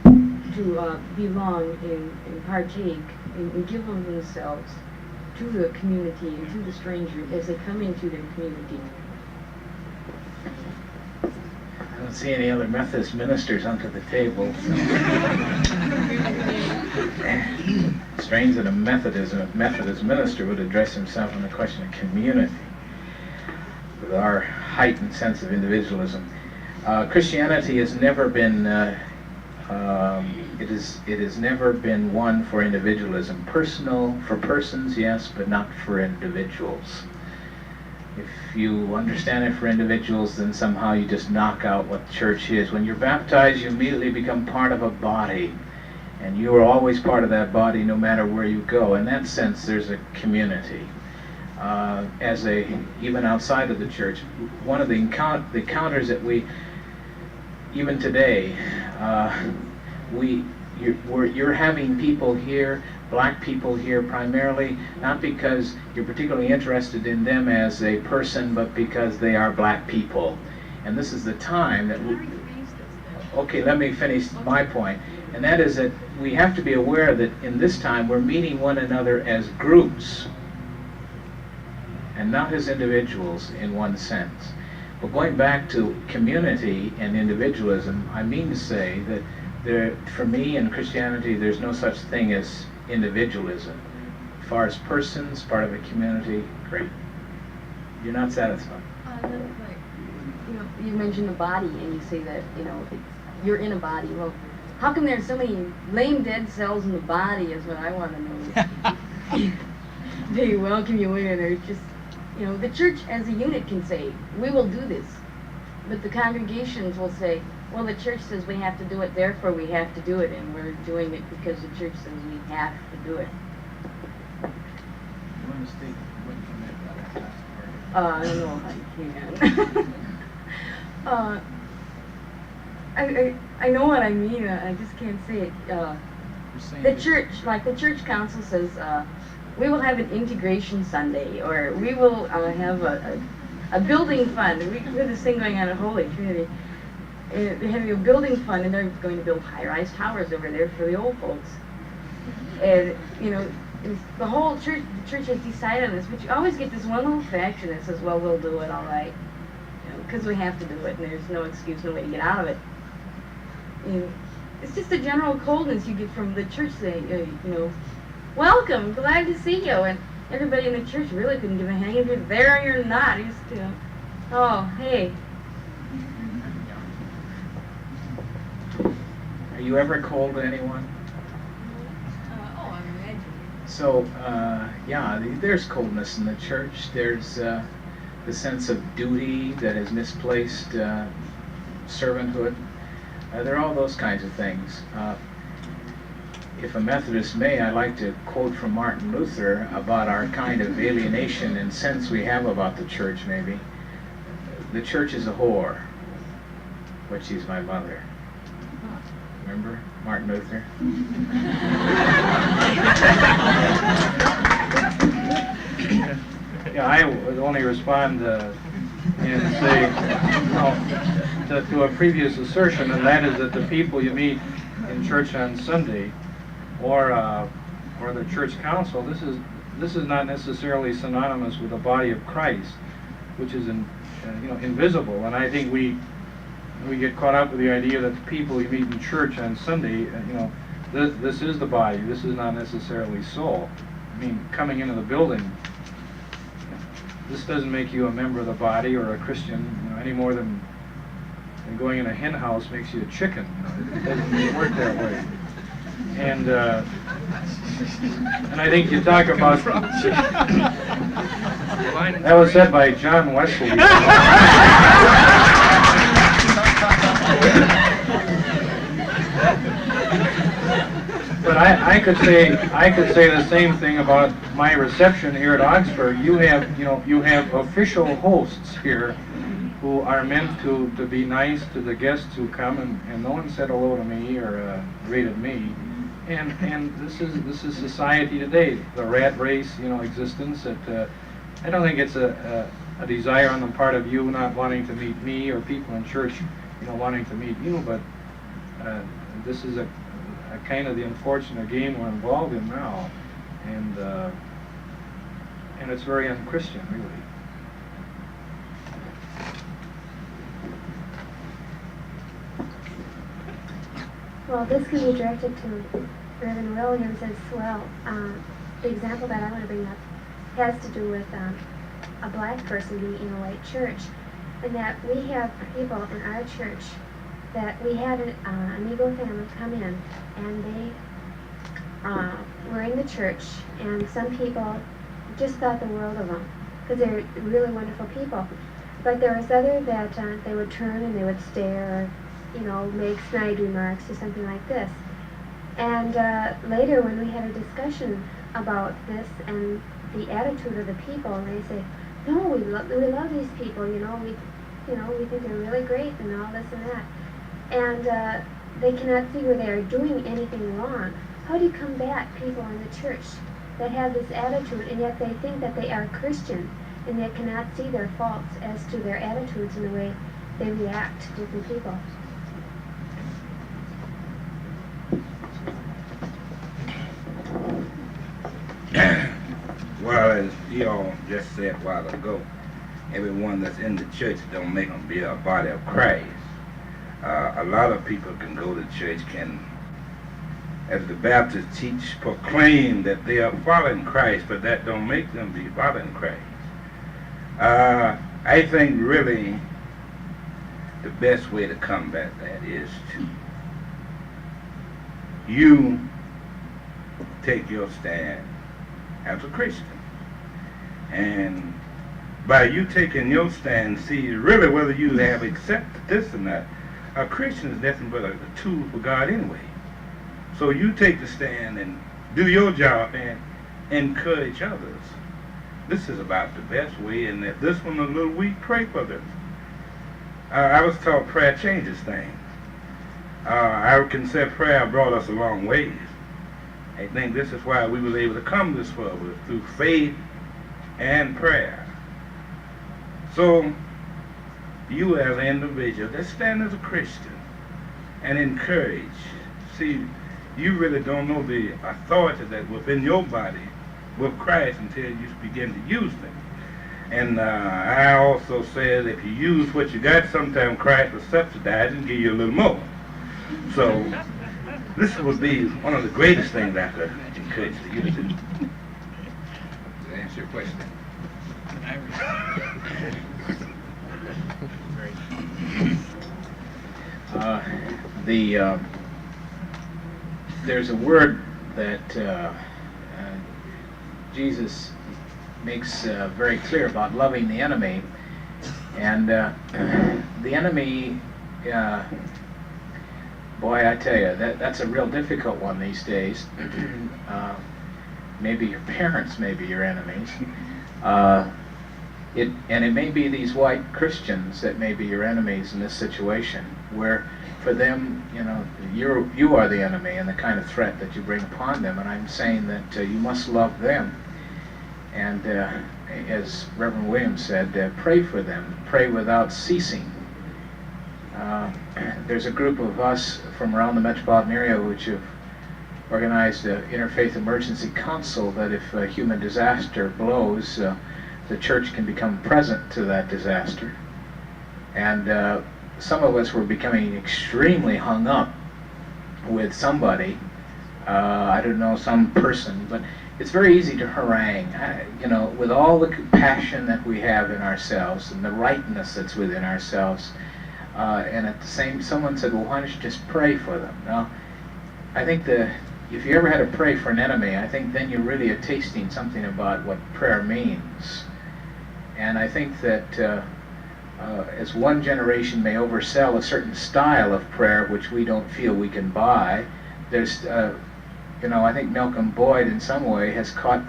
to belong and partake and give of themselves to the community and to the stranger as they come into their community. I don't see any other Methodist ministers under the table. Strange that a Methodist minister would address himself on the question of community with our heightened sense of individualism. Christianity has never been it has never been one for individualism. Personal for persons, yes, but not for individuals. If you understand it for individuals, then somehow you just knock out what the church is. When you're baptized, you immediately become part of a body, and you are always part of that body no matter where you go. In that sense, there's a community. Even outside of the church, one of the encounters that we, even today, you're having people here, black people here primarily, not because you're particularly interested in them as a person, but because they are black people. And this is the time that okay, let me finish my point. And that is that we have to be aware that in this time we're meeting one another as groups and not as individuals in one sense. But going back to community and individualism, I mean to say that for me in Christianity, there's no such thing as individualism. As far as persons, part of a community, great. You're not satisfied. You mentioned the body, and you say that you're in a body. Well, how come there's so many lame dead cells in the body? Is what I want to know. They welcome you in, or just the church as a unit can say, we will do this, but the congregations will say, well, the church says we have to do it, therefore we have to do it, and we're doing it because the church says we have to do it. You want to state what you meant by that last part? I don't know if I can. I know what I mean, I just can't say it. The church, like the church council says, we will have an integration Sunday, or we will have a building fund. We have this thing going on at Holy Trinity. They're having a building fund, and they're going to build high-rise towers over there for the old folks. And the whole church, the church has decided on this, but you always get this one little faction that says, well, we'll do it, all right, because we have to do it, and there's no excuse, no way to get out of it. And it's just a general coldness you get from the church saying, welcome, glad to see you, and everybody in the church really couldn't give a hang if you're there or you're not. Just, oh, hey. Are you ever cold to anyone? I'm imagining. So, yeah, there's coldness in the church. There's the sense of duty that is misplaced, servanthood. There are all those kinds of things. If a Methodist may, I'd like to quote from Martin Luther about our kind of alienation and sense we have about the church, maybe. The church is a whore, but she's my mother. remember? Martin Luther. Yeah, I would only respond and say to a previous assertion, and that is that the people you meet in church on Sunday or the church council, this is not necessarily synonymous with the body of Christ, which is invisible. And I think we get caught up with the idea that the people you meet in church on Sunday, this is the body. This is not necessarily so. I mean, coming into the building, this doesn't make you a member of the body or a Christian, any more than going in a hen house makes you a chicken. It doesn't work that way. And I think you talk about that was said by John Wesley. But I could say the same thing about my reception here at Augsburg. You have official hosts here who are meant to be nice to the guests who come, and no one said hello to me or greeted me. And this is society today, the rat race, existence. That I don't think it's a desire on the part of you not wanting to meet me or people in church, wanting to meet you, but this is a kind of the unfortunate game we're involved in now, and it's very unchristian, really. Well, this can be directed to Reverend Williams as well. The example that I want to bring up has to do with a black person being in a white church, and that we have people in our church that we had an Negro family come in, and they were in the church, and some people just thought the world of them because they're really wonderful people. But there was other that they would turn and they would stare, make snide remarks or something like this. And later, when we had a discussion about this and the attitude of the people, they say, "No, we love these people. We think they're really great and all this and that." And they cannot see where they are doing anything wrong. How do you combat people in the church that have this attitude, and yet they think that they are Christian, and yet cannot see their faults as to their attitudes and the way they react to different people? Well, as you all just said a while ago, everyone that's in the church don't make them be a body of Christ. A lot of people can go to church, as the Baptists teach, proclaim that they are following Christ, but that don't make them be following Christ. I think really the best way to combat that is to you take your stand as a Christian. And by you taking your stand, see really whether you have accepted this or not. A Christian is nothing but a tool for God anyway. So you take the stand and do your job and encourage others. This is about the best way, and if this one a little weak, pray for them. I was taught prayer changes things. I can say prayer brought us a long ways. I think this is why we were able to come this far, through faith and prayer. So you as an individual, just stand as a Christian and encourage. See, you really don't know the authority that's within your body with Christ until you begin to use them. And I also said if you use what you got, sometimes Christ will subsidize and give you a little more. So this would be one of the greatest things I could encourage you to do. Does that answer your question? There's a word that Jesus makes very clear about loving the enemy, and the enemy, boy, I tell you, that's a real difficult one these days. Maybe your parents may be your enemies. It may be these white Christians that may be your enemies in this situation, where for them, you are the enemy and the kind of threat that you bring upon them. And I'm saying that you must love them. And as Reverend Williams said, pray for them. Pray without ceasing. There's a group of us from around the metropolitan area which have organized an Interfaith Emergency Council that if a human disaster blows, the church can become present to that disaster. And some of us were becoming extremely hung up with somebody, I don't know, some person, but it's very easy to harangue, with all the compassion that we have in ourselves and the rightness that's within ourselves. And at the same, someone said, well, why don't you just pray for them? Now, I think if you ever had to pray for an enemy, I think then you really are tasting something about what prayer means. And I think that as one generation may oversell a certain style of prayer which we don't feel we can buy, there's, I think Malcolm Boyd in some way has caught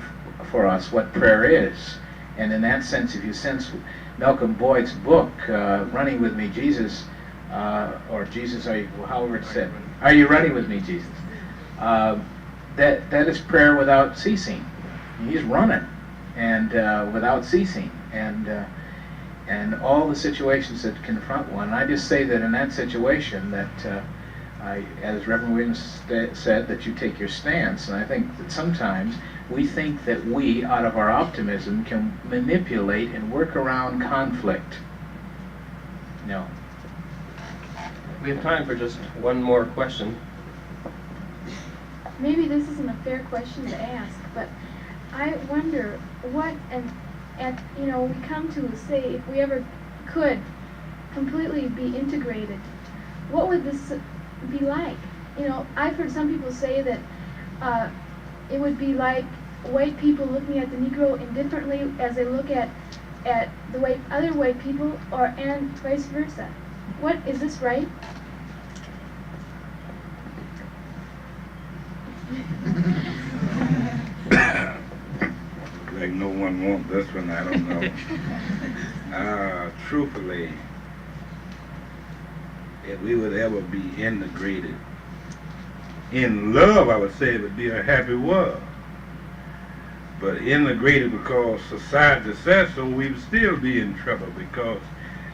for us what prayer is. And in that sense, if you sense Malcolm Boyd's book, Running With Me, Jesus, or Jesus, however it's said, Are You Running With Me, Jesus? That is prayer without ceasing. He's running, and without ceasing, and all the situations that confront one. And I just say that in that situation, that as Reverend Williams said, that you take your stance. And I think that sometimes we think that we, out of our optimism, can manipulate and work around conflict. No. We have time for just one more question. Maybe this isn't a fair question to ask, but I wonder what, we come to say, if we ever could completely be integrated, what would this be like? I've heard some people say that it would be like white people looking at the Negro indifferently as they look at the other white people, and vice versa. What, is this right? Like no one wants this one, I don't know. Truthfully, if we would ever be integrated in love, I would say it would be a happy world. But integrated because society says so, we would still be in trouble, because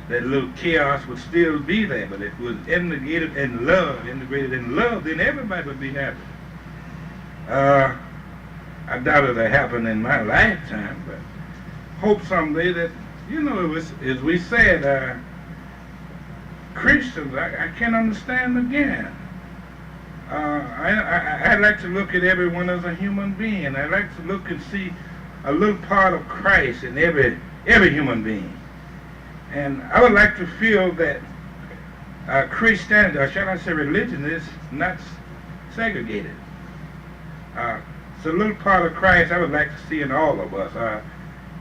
that little chaos would still be there. But if it was integrated in love, then everybody would be happy. I doubt it'll happen in my lifetime, but hope someday that, as we said, Christians, I can't understand again. I like to look at everyone as a human being. I like to look and see a little part of Christ in every human being. And I would like to feel that Christianity, or shall I say religion, is not segregated. It's a little part of Christ I would like to see in all of us.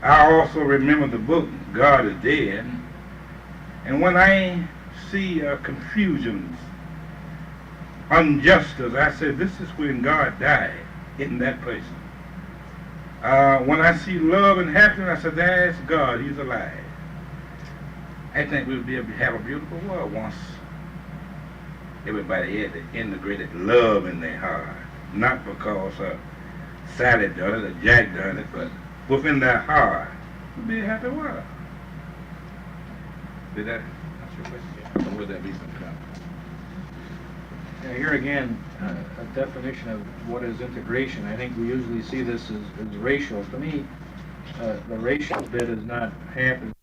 I also remember the book, God is Dead. And when I see confusions, injustice, I said, this is when God died in that place. When I see love and happiness, I said, that's God, He's alive. I think we'll be able to have a beautiful world once everybody had the integrated love in their heart. Not because Sally done it or Jack done it, but within their heart, it'll be a happy world. Did that answer your question? Or would that be some comment? Here again, a definition of what is integration. I think we usually see this as racial. To me, the racial bit is not half as